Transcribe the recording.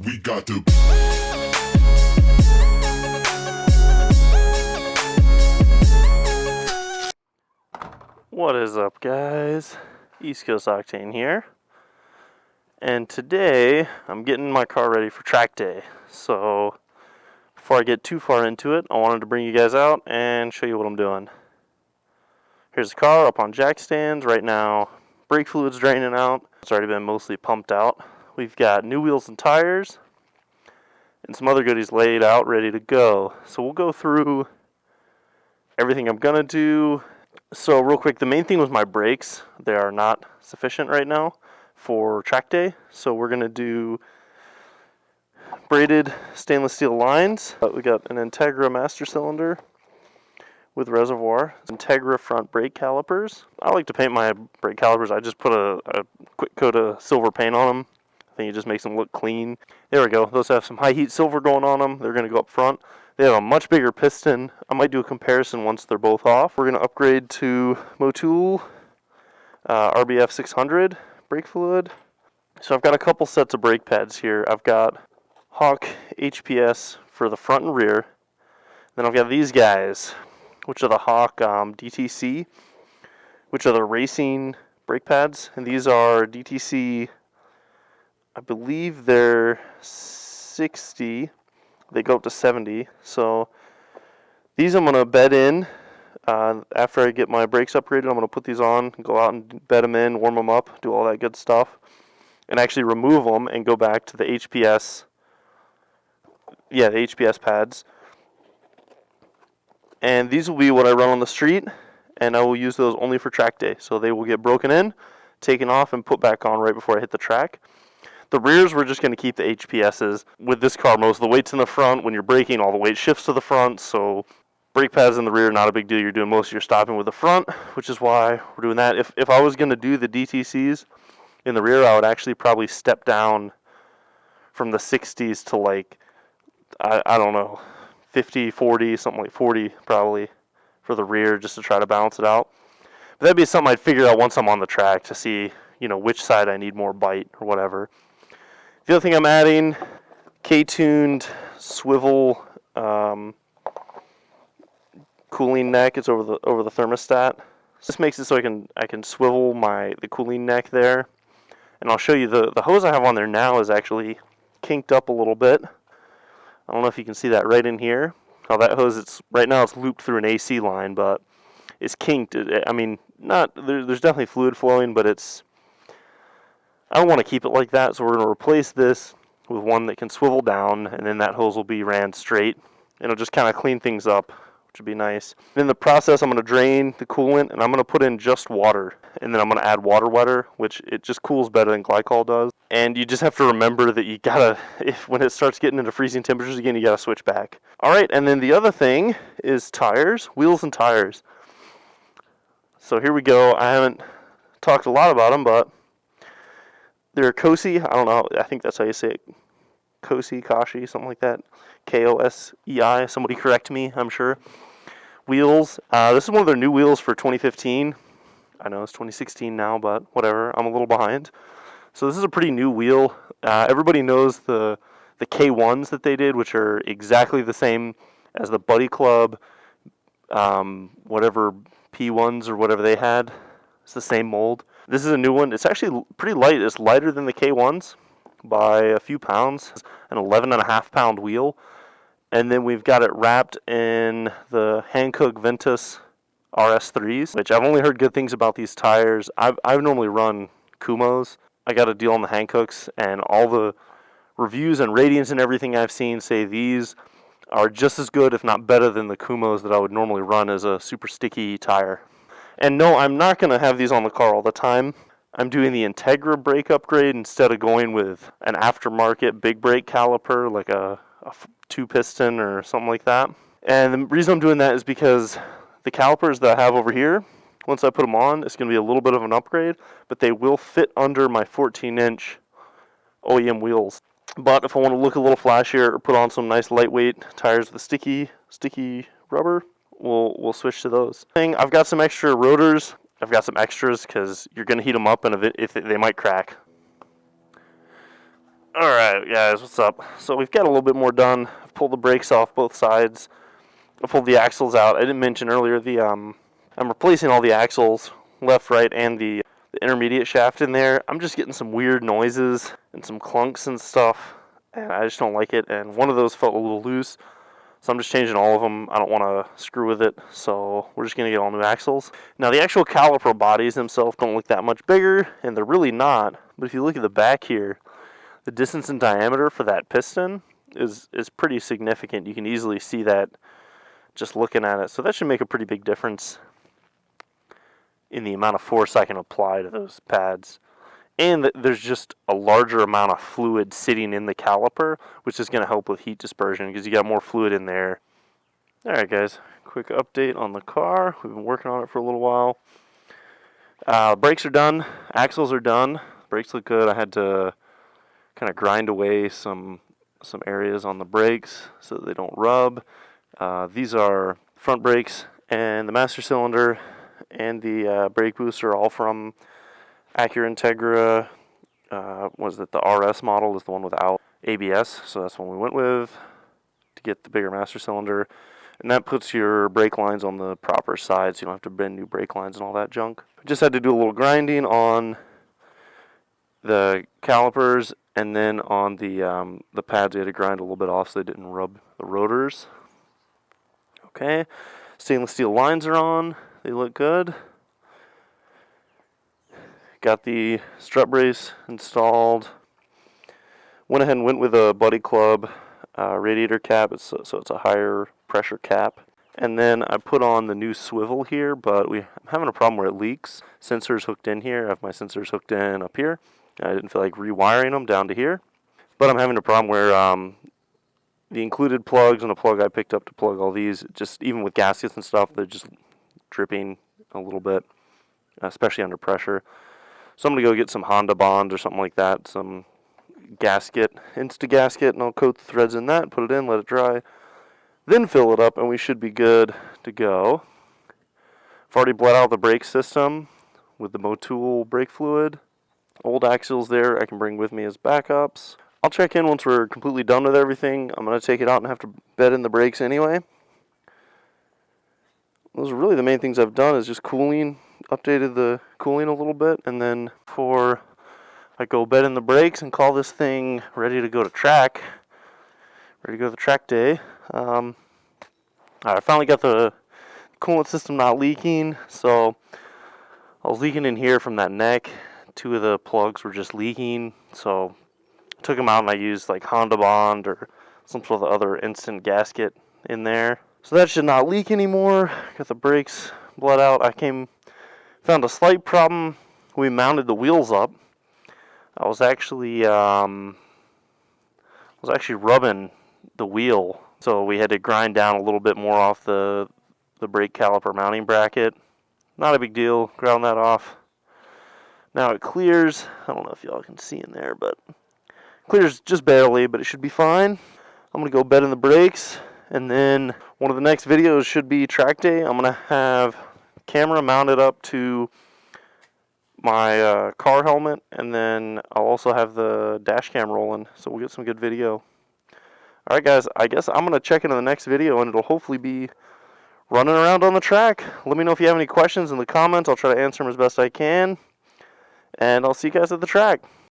We got to. What is up, guys? East Coast Octane here. And today, I'm getting my car ready for track day. So, before I get too far into it, I wanted to bring you guys out and show you what I'm doing. Here's the car up on jack stands right now. Brake fluid's draining out. It's already been mostly pumped out. We've got new wheels and tires and some other goodies laid out ready to go. So we'll go through everything I'm gonna do. So real quick, the main thing was my brakes. They are not sufficient right now for track day. So we're gonna do braided stainless steel lines. We got an Integra master cylinder with reservoir, Integra front brake calipers. I like to paint my brake calipers. I just put a quick coat of silver paint on them. I think it just makes them look clean. There we go. Those have some high heat silver going on them. They're going to go up front. They have a much bigger piston. I might do a comparison once they're both off. We're going to upgrade to Motul RBF 600 brake fluid. So I've got a couple sets of brake pads here. I've got Hawk HPS for the front and rear. Then I've got these guys, which are the Hawk DTC, which are the racing brake pads. And these are DTC, I believe they're 60. They go up to 70. So these I'm going to bed in. After I get my brakes upgraded, I'm going to put these on, go out and bed them in, warm them up, do all that good stuff. And actually remove them and go back to the HPS. Yeah, the HPS pads. And these will be what I run on the street, and I will use those only for track day. So they will get broken in, taken off, and put back on right before I hit the track. The rears, we're just going to keep the HPSs. With this car, most of the weight's in the front. When you're braking, all the weight shifts to the front, so brake pads in the rear, not a big deal. You're doing most of your stopping with the front, which is why we're doing that. If I was going to do the DTCs in the rear, I would actually probably step down from the 60s to like, I don't know, 50, 40, something like 40 probably for the rear, just to try to balance it out. But that'd be something I'd figure out once I'm on the track to see, which side I need more bite or whatever. The other thing I'm adding, K-tuned swivel cooling neck. It's over the thermostat. This makes it so I can swivel the cooling neck there. And I'll show you the hose I have on there now is actually kinked up a little bit. I don't know if you can see that right in here. How that hose, right now it's looped through an AC line, but it's kinked. I mean, there's definitely fluid flowing, but I don't want to keep it like that, so we're going to replace this with one that can swivel down, and then that hose will be ran straight. It'll just kind of clean things up, which would be nice. In the process, I'm going to drain the coolant, and I'm going to put in just water, and then I'm going to add water wetter, which it just cools better than glycol does. And you just have to remember that you gotta, when it starts getting into freezing temperatures again, you gotta switch back. All right, and then the other thing is tires, wheels and tires. So here we go. I haven't talked a lot about them, but they're Kosi. I don't know. I think that's how you say it. Kosi, something like that. K-O-S-E-I. Somebody correct me, I'm sure. Wheels. This is one of their new wheels for 2015. I know it's 2016 now, but whatever. I'm a little behind. So this is a pretty new wheel. Everybody knows the K1s that they did, which are exactly the same as the Buddy Club, whatever P1s or whatever they had. It's the same mold. This is a new one. It's actually pretty light. It's lighter than the K1s by a few pounds. It's an 11.5 pound wheel. And then we've got it wrapped in the Hankook Ventus RS3s, which I've only heard good things about these tires. I've normally run Kumos. I got a deal on the Hankooks, and all the reviews and ratings and everything I've seen say these are just as good, if not better, than the Kumos that I would normally run as a super sticky tire. And no, I'm not going to have these on the car all the time. I'm doing the Integra brake upgrade instead of going with an aftermarket big brake caliper, like a 2-piston or something like that. And the reason I'm doing that is because the calipers that I have over here, once I put them on, it's going to be a little bit of an upgrade, but they will fit under my 14-inch OEM wheels. But if I want to look a little flashier or put on some nice lightweight tires with sticky rubber, we'll switch to those. I've got some extra rotors. I've got some extras because you're going to heat them up, and if they might crack. Alright guys, what's up? So we've got a little bit more done. I've pulled the brakes off both sides. I pulled the axles out. I didn't mention earlier I'm replacing all the axles, left, right, and the intermediate shaft in there. I'm just getting some weird noises and some clunks and stuff, and I just don't like it. And one of those felt a little loose, so I'm just changing all of them. I don't want to screw with it, so we're just going to get all new axles. Now the actual caliper bodies themselves don't look that much bigger, and they're really not. But if you look at the back here, the distance in diameter for that piston is pretty significant. You can easily see that just looking at it. So that should make a pretty big difference in the amount of force I can apply to those pads. And there's just a larger amount of fluid sitting in the caliper, which is going to help with heat dispersion because you got more fluid in there. Alright guys, quick update on the car. We've been working on it for a little while. Brakes are done. Axles are done. Brakes look good. I had to kind of grind away some areas on the brakes so that they don't rub. These are front brakes, and the master cylinder and the brake booster are all from Acura Integra. Was it the RS model is the one without ABS, so that's the one we went with to get the bigger master cylinder. And that puts your brake lines on the proper side, so you don't have to bend new brake lines and all that junk. Just had to do a little grinding on the calipers, and then on the pads we had to grind a little bit off so they didn't rub the rotors. Okay, stainless steel lines are on. They look good. Got the strut brace installed. Went ahead and went with a Buddy Club radiator cap, so it's a higher pressure cap. And then I put on the new swivel here, but I'm having a problem where it leaks. Sensors hooked in here. I have my sensors hooked in up here. I didn't feel like rewiring them down to here. But I'm having a problem where the included plugs and a plug I picked up to plug all these, just even with gaskets and stuff, they're just dripping a little bit, especially under pressure. So I'm going to go get some Honda Bond or something like that, some gasket, Insta-gasket, and I'll coat the threads in that, put it in, let it dry, then fill it up, and we should be good to go. I've already bled out the brake system with the Motul brake fluid. Old axles there I can bring with me as backups. I'll check in once we're completely done with everything. I'm going to take it out and have to bed in the brakes anyway. Those are really the main things I've done, is just cooling, updated the cooling a little bit, and then before I go bed in the brakes and call this thing ready to go to track, ready to go to the track day. I finally got the coolant system not leaking, so I was leaking in here from that neck. Two of the plugs were just leaking, so I took them out and I used like Honda Bond or some sort of other instant gasket in there. So that should not leak anymore. Got the brakes bled out. Found a slight problem. We mounted the wheels up. I was actually rubbing the wheel, so we had to grind down a little bit more off the brake caliper mounting bracket. Not a big deal. Ground that off. Now it clears. I don't know if y'all can see in there, but clears just barely, but it should be fine. I'm going to go bed in the brakes, and then one of the next videos should be track day. I'm going to have camera mounted up to my car helmet, and then I'll also have the dash cam rolling, so we'll get some good video. Alright guys, I guess I'm going to check into the next video, and it'll hopefully be running around on the track. Let me know if you have any questions in the comments. I'll try to answer them as best I can. And I'll see you guys at the track.